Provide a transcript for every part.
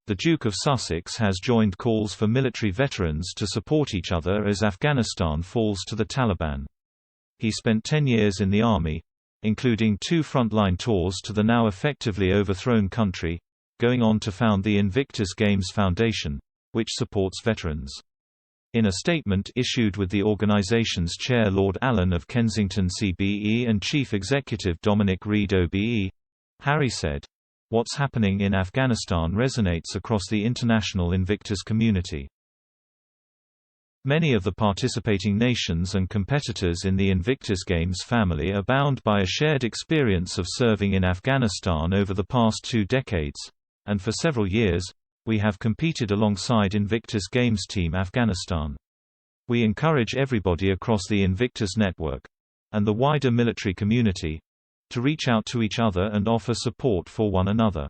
The Duke of Sussex has joined calls for military veterans to support each other as Afghanistan falls to the Taliban. He spent 10 years in the army, including 2 frontline tours to the now effectively overthrown country, going on to found the Invictus Games Foundation, which supports veterans. In a statement issued with the organization's chair Lord Allen of Kensington CBE and Chief Executive Dominic Reid OBE, Harry said, "What's happening in Afghanistan resonates across the international Invictus community. Many of the participating nations and competitors in the Invictus Games family are bound by a shared experience of serving in Afghanistan over the past 2 decades, and for several years, we have competed alongside Invictus Games Team Afghanistan. We encourage everybody across the Invictus network, and the wider military community, to reach out to each other and offer support for one another."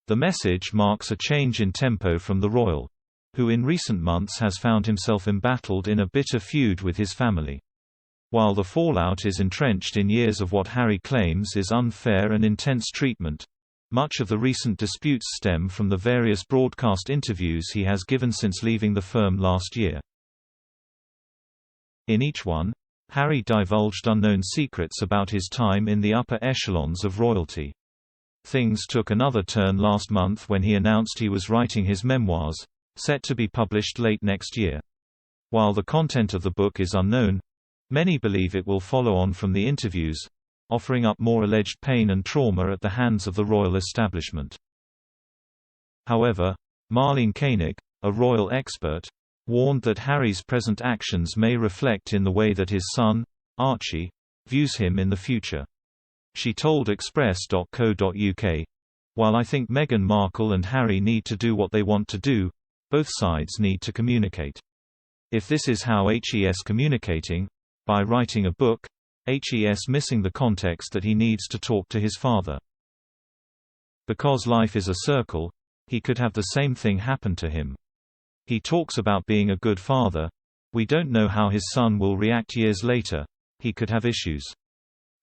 The message marks a change in tempo from the royal, who in recent months has found himself embattled in a bitter feud with his family. While the fallout is entrenched in years of what Harry claims is unfair and intense treatment, much of the recent disputes stem from the various broadcast interviews he has given since leaving the firm last year. In each one, Harry divulged unknown secrets about his time in the upper echelons of royalty. Things took another turn last month when he announced he was writing his memoirs, set to be published late next year. While the content of the book is unknown, many believe it will follow on from the interviews, offering up more alleged pain and trauma at the hands of the royal establishment. However, Marlene Koenig, a royal expert, warned that Harry's present actions may reflect in the way that his son, Archie, views him in the future. She told Express.co.uk, "While I think Meghan Markle and Harry need to do what they want to do, both sides need to communicate. If this is how HE's communicating, by writing a book, HE's missing the context that he needs to talk to his father. Because life is a circle, he could have the same thing happen to him. He talks about being a good father. We don't know how his son will react years later. He could have issues.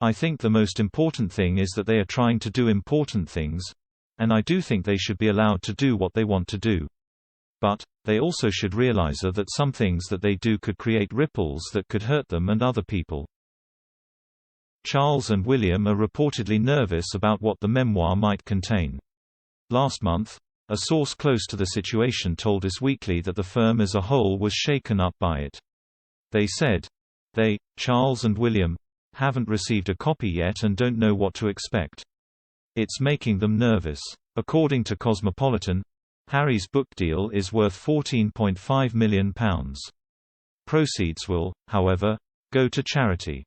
I think the most important thing is that they are trying to do important things, and I do think they should be allowed to do what they want to do. But, they also should realize that some things that they do could create ripples that could hurt them and other people." Charles and William are reportedly nervous about what the memoir might contain. Last month, a source close to the situation told Us Weekly that the firm as a whole was shaken up by it. They said, Charles and William, haven't received a copy yet and don't know what to expect. It's making them nervous. According to Cosmopolitan, Harry's book deal is worth £14.5 million. Proceeds will, however, go to charity.